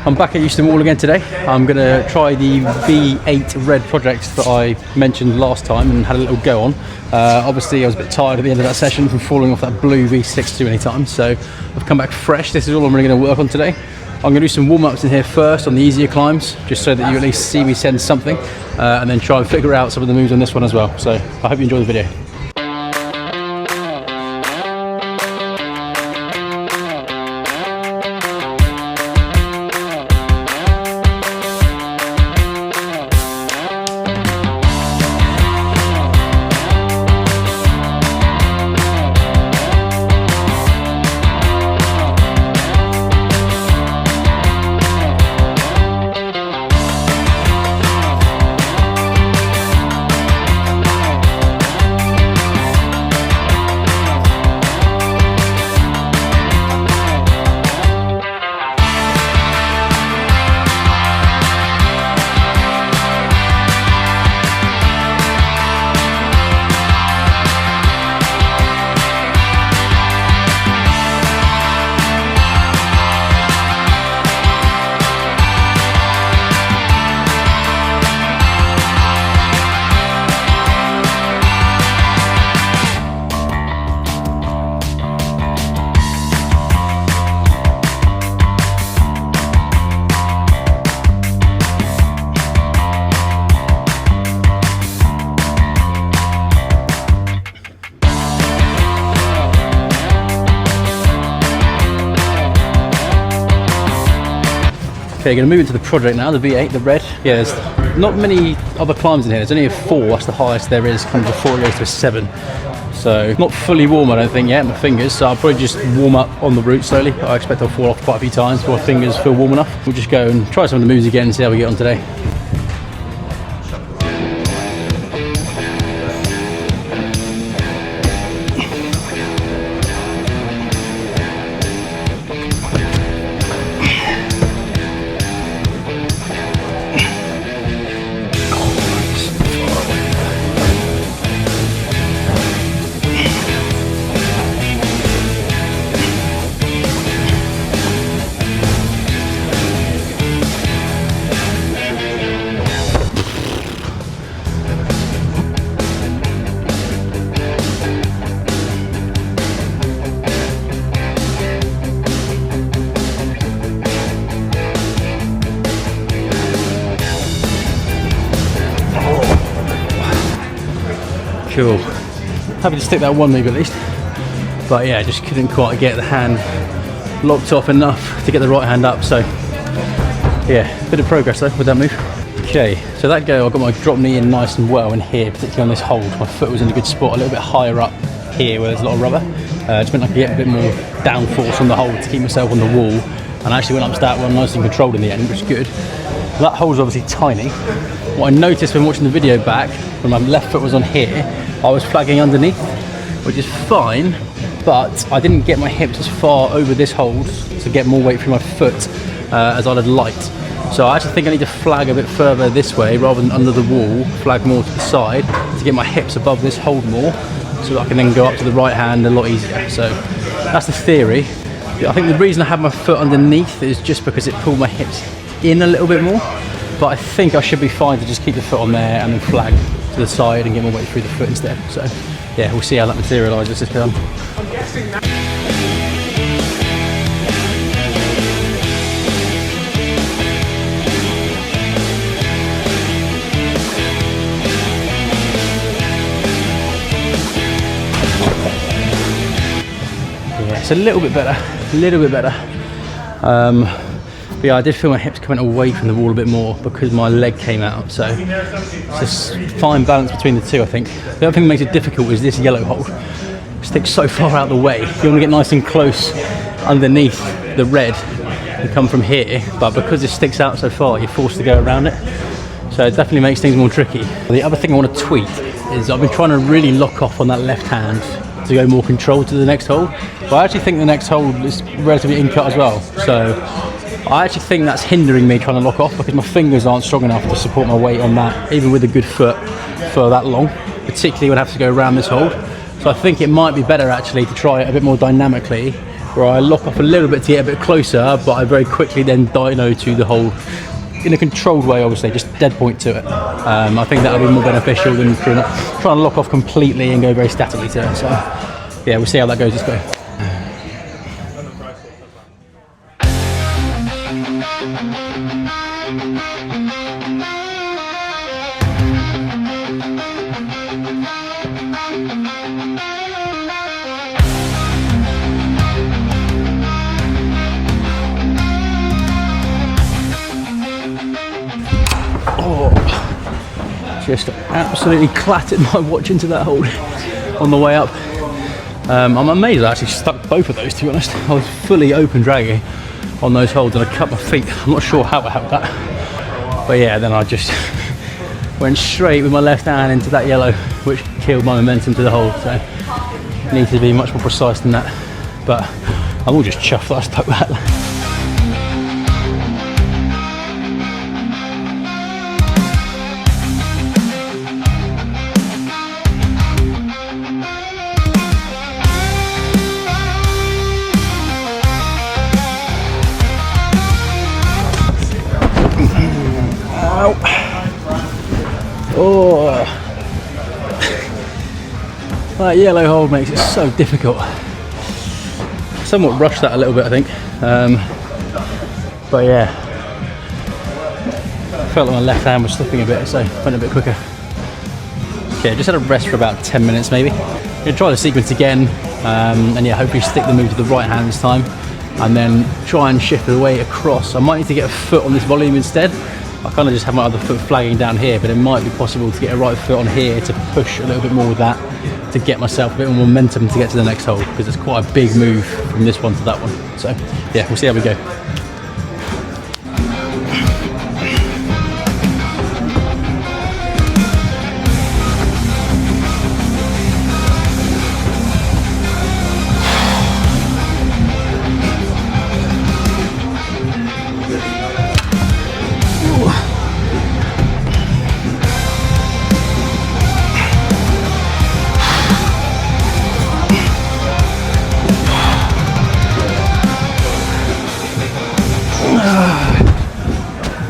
I'm back at Euston Wall again today. I'm going to try the V8 red project that I mentioned last time and had a little go on. Obviously I was a bit tired at the end of that session from falling off that blue V6 too many times, so I've come back fresh. This is all I'm really going to work on today. I'm going to do some warm-ups in here first on the easier climbs, just so that you at least see me send something, and then try and figure out some of the moves on this one as well. So I hope you enjoy the video. Okay, going to move into the project now, the V8, the red. Yeah, there's not many other climbs in here. There's only a 4, that's the highest there is. Comes before it goes to a 7. So not fully warm, I don't think yet, my fingers. So I'll probably just warm up on the route slowly. I expect I'll fall off quite a few times before my fingers feel warm enough. We'll just go and try some of the moves again and see how we get on today. Cool. Happy to stick that one move at least. But yeah, just couldn't quite get the hand locked off enough to get the right hand up. So yeah, bit of progress though with that move. Okay, so that go, I got my drop knee in nice and well in here, particularly on this hold. My foot was in a good spot, a little bit higher up here where there's a lot of rubber. Just meant I could get a bit more downforce on the hold to keep myself on the wall. And I actually went up to that one nice and controlled in the end, which is good. That hole's obviously tiny. What I noticed when watching the video back, when my left foot was on here, I was flagging underneath, which is fine, but I didn't get my hips as far over this hold to get more weight through my foot as I'd have liked. So I actually think I need to flag a bit further this way rather than under the wall, flag more to the side to get my hips above this hold more, so that I can then go up to the right hand a lot easier. So that's the theory. I think the reason I have my foot underneath is just because it pulled my hips in a little bit more, but I think I should be fine to just keep the foot on there and then flag to the side and get my weight through the foot instead. So yeah, we'll see how that materialises this time. Yeah, it's a little bit better, But yeah, I did feel my hips coming away from the wall a bit more because my leg came out, so it's just fine balance between the two, I think. The other thing that makes it difficult is this yellow hold. It sticks so far out of the way. You want to get nice and close underneath the red and come from here, but because it sticks out so far, you're forced to go around it. So it definitely makes things more tricky. The other thing I want to tweak is I've been trying to really lock off on that left hand to go more controlled to the next hole. But I actually think the next hole is relatively in-cut as well. So I actually think that's hindering me trying to lock off because my fingers aren't strong enough to support my weight on that, even with a good foot, for that long, particularly when I have to go around this hold. So I think it might be better actually to try it a bit more dynamically where I lock off a little bit to get a bit closer, but I very quickly then dyno to the hole in a controlled way, obviously, just dead point to it. I think that would be more beneficial than trying to lock off completely and go very statically to it. So yeah, we'll see how that goes. Let's go. Just absolutely clattered my watch into that hole on the way up. I'm amazed I actually stuck both of those, to be honest. I was fully open dragging on those holes and I cut my feet. I'm not sure how I held that. But yeah, then I just went straight with my left hand into that yellow, which killed my momentum to the hole. So I need to be much more precise than that. But I'm all just chuffed that I stuck that. Oh, that yellow hole makes it so difficult. Somewhat rushed that a little bit, I think. But yeah, felt like my left hand was slipping a bit, so went a bit quicker. Okay, just had a rest for about 10 minutes maybe. I'm gonna try the sequence again, and yeah, hopefully stick the move to the right hand this time, and then try and shift the weight across. I might need to get a foot on this volume instead. I kind of just have my other foot flagging down here, but it might be possible to get a right foot on here to push a little bit more with that, to get myself a bit more momentum to get to the next hole, because it's quite a big move from this one to that one. So yeah, we'll see how we go.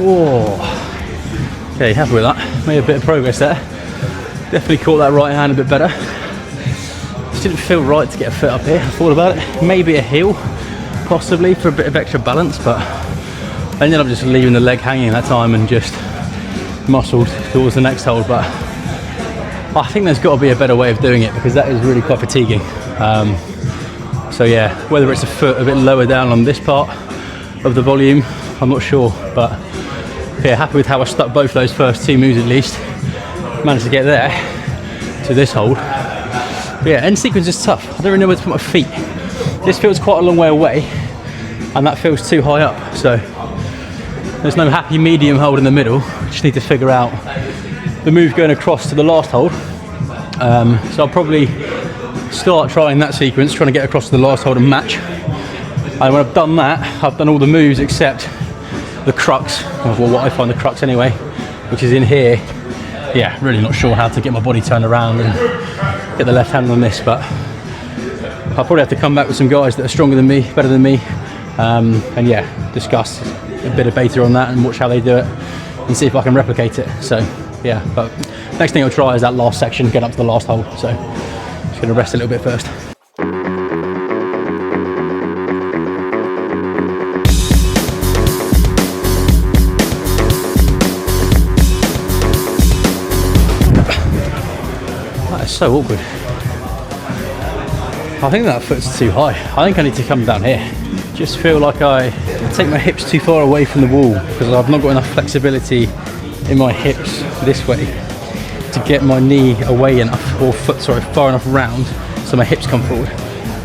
Oh. Okay, happy with that. Made a bit of progress there. Definitely caught that right hand a bit better. Just didn't feel right to get a foot up here. I thought about it. Maybe a heel, possibly, for a bit of extra balance, but I ended up just leaving the leg hanging that time and just muscled towards the next hole. But I think there's got to be a better way of doing it, because that is really quite fatiguing. So yeah, whether it's a foot a bit lower down on this part of the volume, I'm not sure, but yeah, happy with how I stuck both those first two moves at least. Managed to get there to this hole. But yeah, end sequence is tough. I don't really know where to put my feet. This feels quite a long way away, and that feels too high up. So there's no happy medium hold in the middle. Just need to figure out the move going across to the last hole. So I'll probably start trying that sequence, trying to get across to the last hole and match. And when I've done that, I've done all the moves except the crux, or what I find the crux anyway, which is in here. Yeah, really not sure how to get my body turned around and get the left hand on this, but I'll probably have to come back with some guys that are stronger than me, better than me, and yeah, discuss a bit of beta on that and watch how they do it and see if I can replicate it. So yeah, but next thing I'll try is that last section, get up to the last hole. So just gonna rest a little bit first. So awkward. I think that foot's too high. I think I need to come down here. Just feel like I take my hips too far away from the wall, because I've not got enough flexibility in my hips this way to get my knee away enough, or foot, sorry, far enough round so my hips come forward.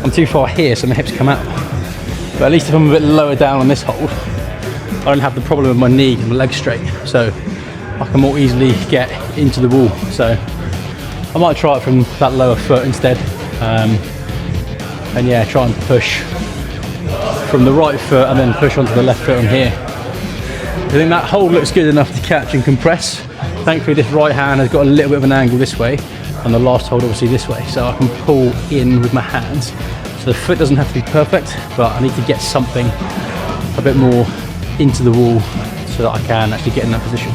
I'm too far here so my hips come out. But at least if I'm a bit lower down on this hold, I don't have the problem with my knee and my leg straight, so I can more easily get into the wall. So I might try it from that lower foot instead, and yeah, try and push from the right foot and then push onto the left foot on here. I think that hold looks good enough to catch and compress. Thankfully this right hand has got a little bit of an angle this way, and the last hold obviously this way, so I can pull in with my hands So the foot doesn't have to be perfect, but I need to get something a bit more into the wall so that I can actually get in that position.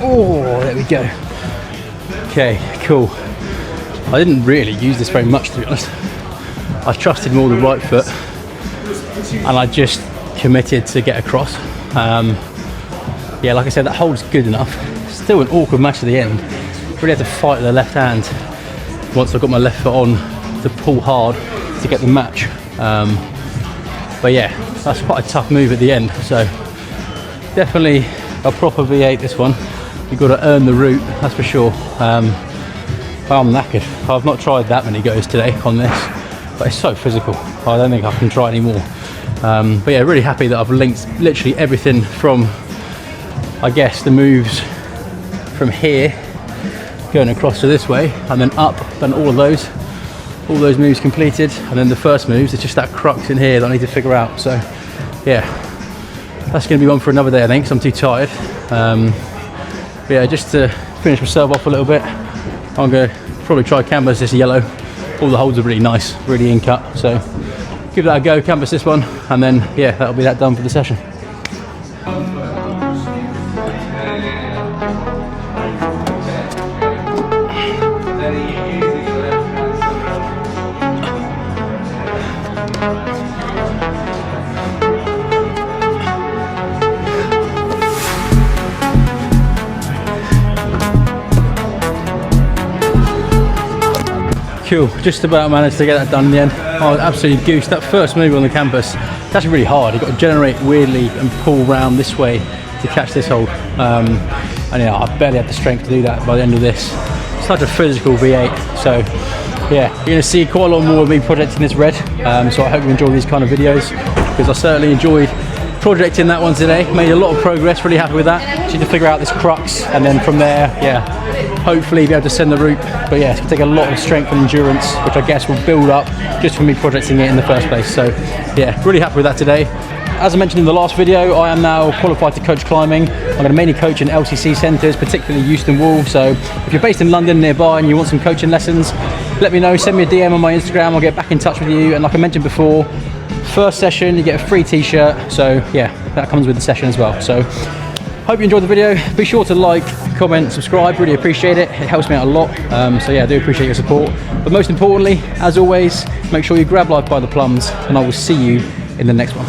Oh, there we go. Okay, cool. I didn't really use this very much, to be honest. I trusted more the right foot and I just committed to get across. Yeah, like I said, that hold's good enough. Still an awkward match at the end. Really had to fight with the left hand once I got my left foot on to pull hard to get the match. But yeah, that's quite a tough move at the end. So definitely a proper V8 this one. You've got to earn the route, that's for sure. I'm knackered. I've not tried that many goes today on this, but it's so physical. I don't think I can try anymore. But yeah, really happy that I've linked literally everything from, I guess, the moves from here going across to this way and then up, done all those moves completed, and then the first moves, it's just that crux in here that I need to figure out. So yeah, that's going to be one for another day, I think, because I'm too tired. But yeah, just to finish myself off a little bit, I'm going to probably try canvas this yellow. All the holds are really nice, really in cut, so give that a go, canvas this one, and then yeah, that'll be that done for the session. Cool, just about managed to get that done in the end. I was absolutely goosed. That first move on the campus, it's actually really hard. You've got to generate weirdly and pull round this way to catch this hold. And yeah, I barely had the strength to do that by the end of this. Such a physical V8. So yeah, you're going to see quite a lot more of me projecting this red. So I hope you enjoy these kind of videos, because I certainly enjoyed projecting that one today. Made a lot of progress, really happy with that. Just need to figure out this crux, and then from there, yeah, hopefully be able to send the route. But yeah, it's going to take a lot of strength and endurance, which I guess will build up just from me projecting it in the first place. So yeah, really happy with that today. As I mentioned in the last video, I am now qualified to coach climbing. I'm going to mainly coach in LCC centres, particularly Euston Wall. So if you're based in London nearby and you want some coaching lessons, let me know, send me a DM on my Instagram, I'll get back in touch with you. And like I mentioned before, first session you get a free t-shirt, so yeah, that comes with the session as well. So hope you enjoyed the video. Be sure to like, comment, subscribe, really appreciate it. It helps me out a lot. So yeah, I do appreciate your support. But most importantly, as always, make sure you grab life by the plums, and I will see you in the next one.